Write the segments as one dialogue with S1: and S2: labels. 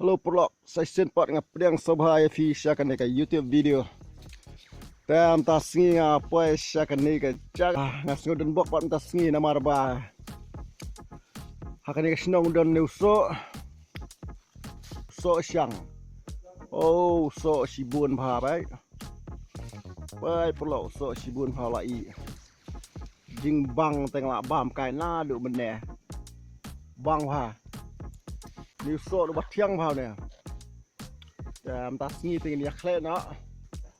S1: Hello Prolog, saya sempat ngapedang sobhai fi syakan ka YouTube video. Tam tasngi apa syakan ni ka jak ngasngo dan bok pat tasngi nama rba. Hakan ni snong dan nuso. So syang. Oh, so sibun pha bai. Bai Prolog so sibun pha lai. Jing bang teng la bam kai na du men ne. Bang pha. Ni so du bat thiang phao nè. Tam tasngi ting ni khle na.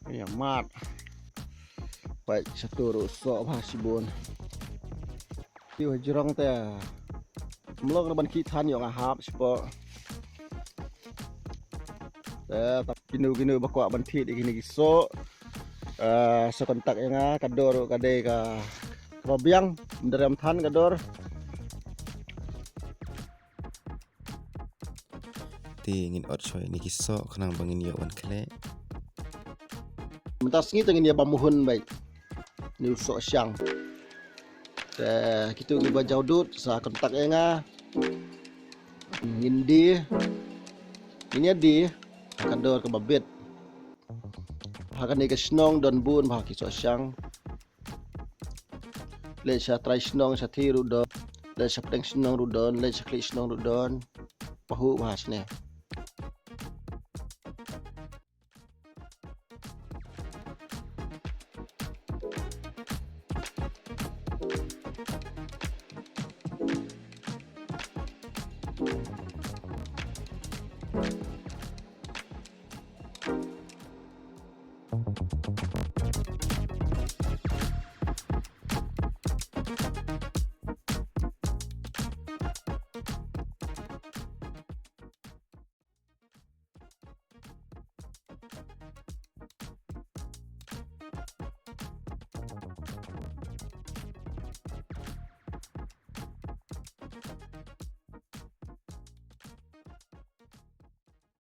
S1: Ni mat. Bai satu so pha sibun. Tiu jrong te. Mlok na ban ki than yo ngahap sipo. Tak kinu bakwa ban thi di kini so. So kontak nga kador kade ka robiang nderam than kador.
S2: Ingin ot choy ni kisok kenang bangin yo wan kle
S1: Mentas ngi tengin ya bamuhun baik ni usok syang kita ngi bajau dut sa kontak nga ngindi ini di kador ke babet hakan ni ke snong don bun bah kisok syang le sa try snong sa thiru don le sa peng snong rudon le sa kli snong rudon pahu bahas ne